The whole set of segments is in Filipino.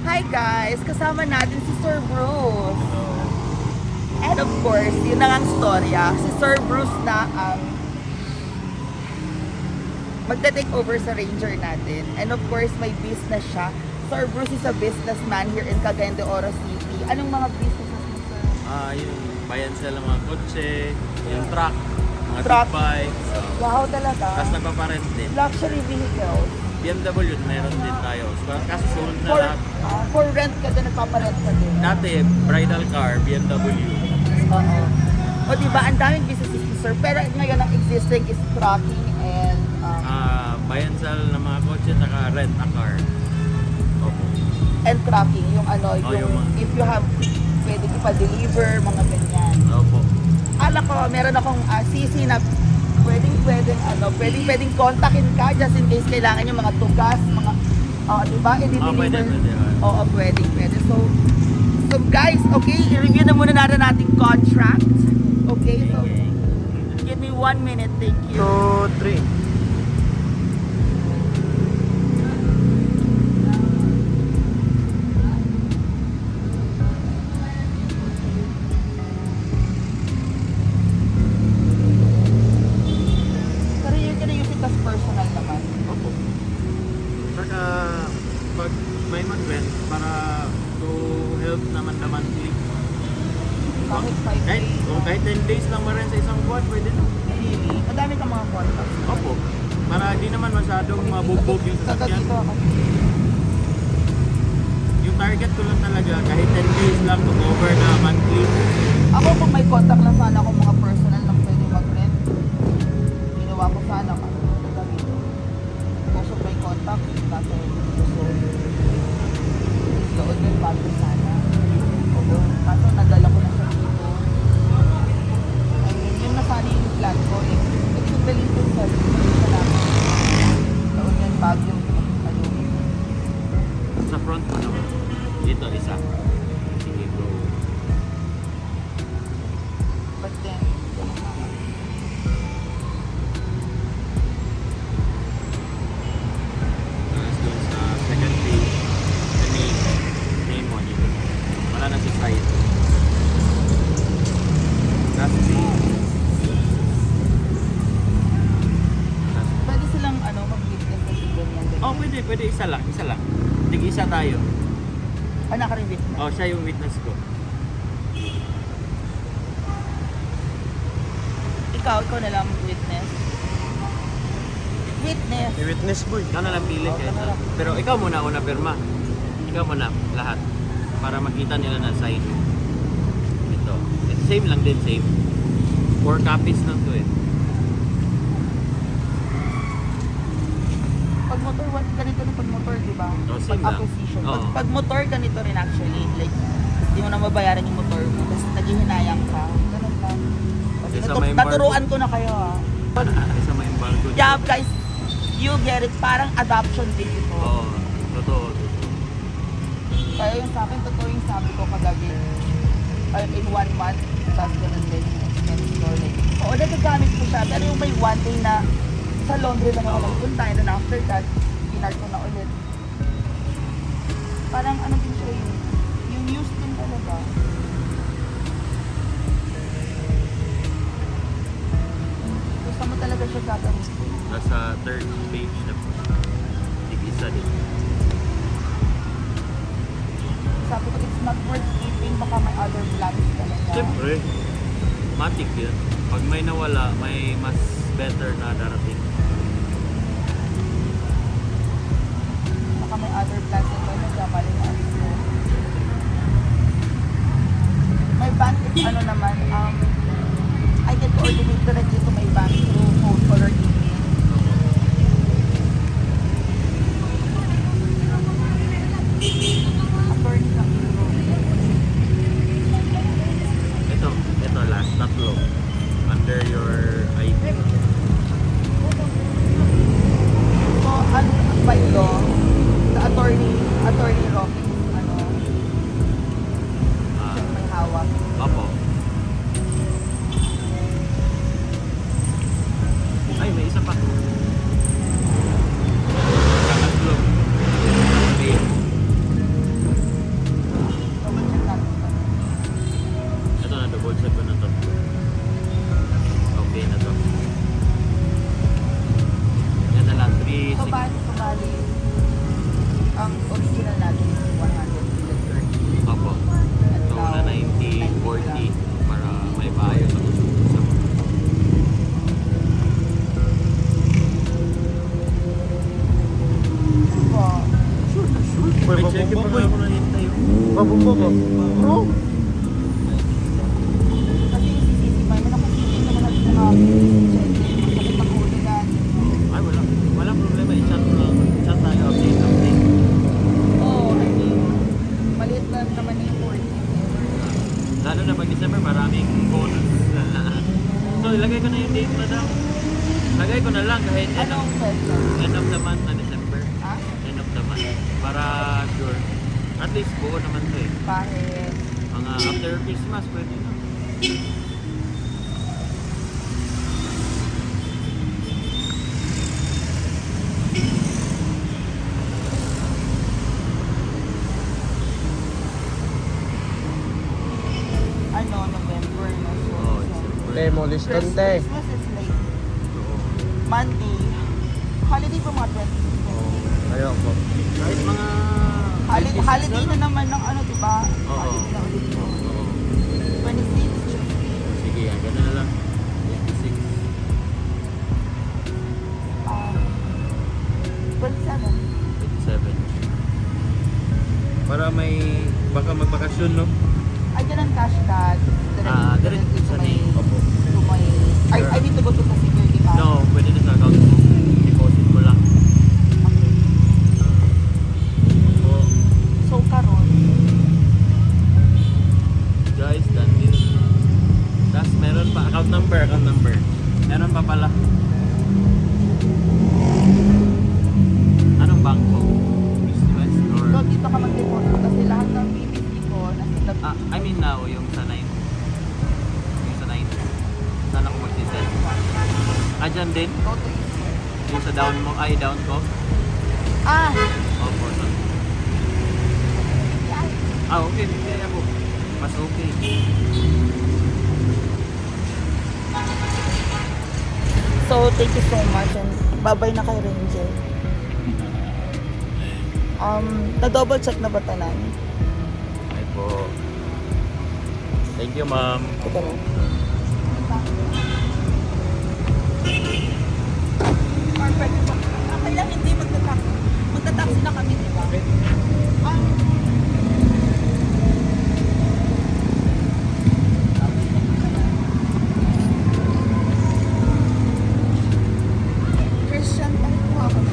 Hi guys! Kasama natin si Sir Bruce. And of course, yun na ang storya. Si Sir Bruce na ang magta-take over sa Ranger natin. And of course, may business siya. Sir Bruce is a businessman here in Cagayan de Oro City. Anong mga businesses mo, sir? Yung bayan sila ng mga kotse, yung truck, mga Truck. big bike. Wow talaga. Tapos nagpaparent din. Luxury vehicles. BMW, meron din tayo. Kaso sold na For, lahat. for rent ka din, nagpaparent ka din. Dati, bridal car, BMW. Oo. O diba, ang daming businesses ni sir. Pero ngayon ang existing is trucking and Bayan sila ng mga kotse, saka rent a car. Opo. trucking. Yung ano, Oh, yung, yung mga- if you have, pwede ipa-deliver, mga ganyan. Opo. Ala ko, meron akong CC na pwedeng kontakin ka just in case kailangan yung mga tugas, mga, diba? Pwede. Oo, pwede. So guys, okay, i-review na muna natin ating contract. Okay, so give me 1 minute, thank you. 2, 3. Pero you're gonna use it as personal naman. Opo. Saka, pag may mag-rent, para to help naman the monthly. Bakit 5 Kahit, days? kahit 10 days lang ma-rent sa isang buwan, pwede na. Really? Madami kang mga contacts. Opo. Para di naman masyadong mabugbog yung sasakyan. Dito ako. Yung target ko lang talaga, kahit 10 days lang to cover na monthly. Ako kung may contact lang sana ako mga personal lang pwede mag-rent. Ginawa ko sana kasi taga dito. Also may contact kasi gusto. Doon din bago sana. Oo. Kaso nadala ko na siya dito. I mean, yun na sana yung plan ko eh. Ito galing ko sa namin. Doon yan bago yung ano. Sa front mo naman. Dito, isa. Sige, bro. But then, ganun naman. Tapos doon sa second page, the name mo dito. Wala na sa side. Last page. Pwede silang ano, mag-witness sa ganyan. Oh, pwede. Isa lang. Tig-isa tayo. Naka-witness. Oh, siya yung witness ko. Ikaw na lang witness. Witness. I-witness boy. Ikaw na lang pili. Oh, ikaw na lang. Pero ikaw muna una pirma. Ikaw muna lahat. Para makita nila na side. Ito. Same lang din, same. 4 copies lang to eh. Pag motor, ganito na pag motor, di ba? Oh, Pag same lang. acquisition. Oo. Pag motor, ganito rin actually. Like, hindi mo na mabayaran yung motor mo. Tapos naghihinayang ka. Ganun lang. Kasi Isa may naturuan ko na kayo ah. Isa may embargo. Yeah, guys, you get it. Parang adoption din ito. Oo. Totoo. Kaya yung sa akin, totoo yung sabi ko kagabi. In 1 month, tapos ganun din yung expense ko. Like, oo, nagagamit ko siya. Pero yung may 1 day na sa laundry lang ako nagpunta. And then after that, pinart ko na ulit. Parang ano din siya yung use din talaga. Gusto mo talaga siya gagamitin. Nasa third page na po. Tig-isa din. Sabi ko, it's not worth keeping. Baka may other plans talaga. Siyempre. Matik yun. Pag may nawala, may mas better na darating. Baka may other plans na talaga. Mali na ako. My bank is ano naman, I can coordinate directly to my bank through phone call or email. Attorney ng Euro. Ito last, tatlo. Under your ID. So, ano by law, the attorney Rocky, ano, siya may hawak. Opo. Ay, may isa pa. Tatlo. Ay, check pa nga ako nahintay. Babumbo ko. Bro. Kasi yung CCTV, may nakasisi naman natin sa check. Kapit ng huligan. Ay, wala problema. I-chat mo lang. Chat tayo, update. Oo, I mean, maliit lang naman yung work. Lalo na pag December, maraming bonus. So, ilagay ko na yung date, madam. Lagay ko na lang kahit Anong pwede? end of the month na December. Ha? End of the month. Para sure. At least buo naman to eh. Kahit Mga after Christmas, pwede na. November na. Oo, December. Mo, liston te. Christmas is like Oo. Monday. Holiday pa mga 20. Ayaw ko. Kahit mga... Holiday na naman ng ano, diba? Oo. Holiday na ulit ko. Oo. 26, Tuesday. Sige, yan. Ganun na lang. 26. 27. 27. Para may... Baka magbakasyon, no? I didn't cash that. Directly sa name. Opo. To my... I need to go to the security card. No, pwede na sa account mo. Deposit mo lang. Okay. Opo. So, karon. Guys, done deal. Tapos meron pa, account number. Meron pa pala. Anong bangko? East West or... So, dito ka mag-deposit kasi lahat ng BBC ko nasa I mean now, yung sa 9. Yung sa 9. Saan ako mag-send? Dyan din? Go to East. Yung sa down mo, down ko? Ah! Opo, so. Okay, kaya ako. Mas okay. So, thank you so much and bye-bye na kay Ranger. Na-double check na ba tanan? Ay po. Thank you, ma'am. Teka lang. Pwede ba? Okay lang, hindi magta-taxi. Magta-taxi na kami, di ba? Christian tayo po ako.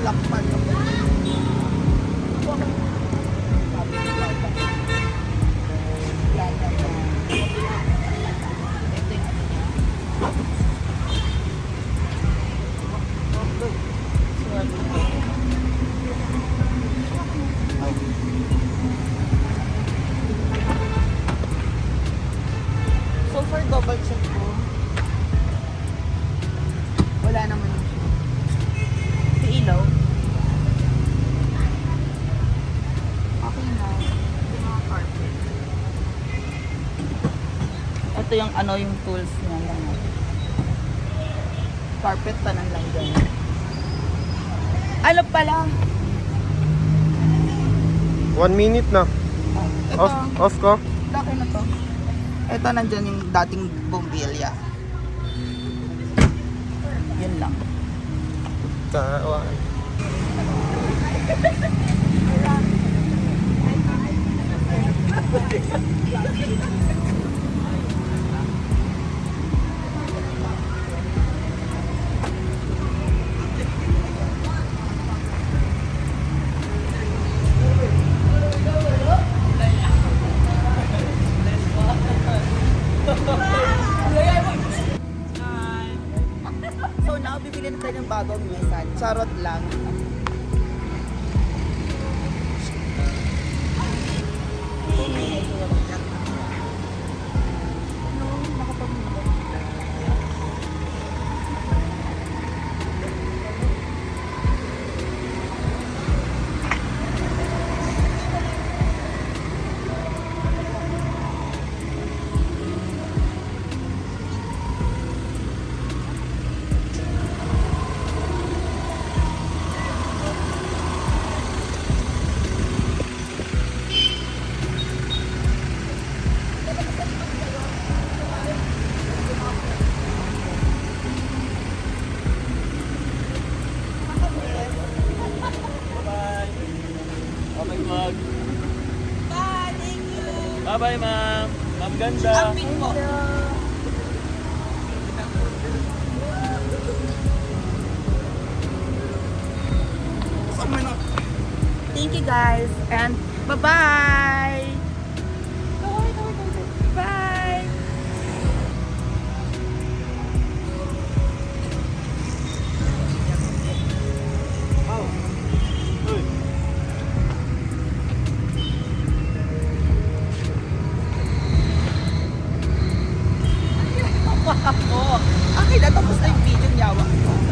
Lakpan ako. So for double check ko, wala naman siya. Sa ilaw. Okay na. Ito mga carpet. Ito yung ano yung tools niya lang. Carpet tanan lang dyan. Ano pala? 1 minute na. Ito. Off ko. Laki na to. Ito nandyan yung dating bumbilya. Yun lang. Tawa. So now, bibili na tayo ng bagong mesan. Charot lang. Bye-bye, ma'am. Ma'am ganda. Ang pink po. Thank you guys and bye-bye! Bye! Ako! Akin na tapos na yung video niya.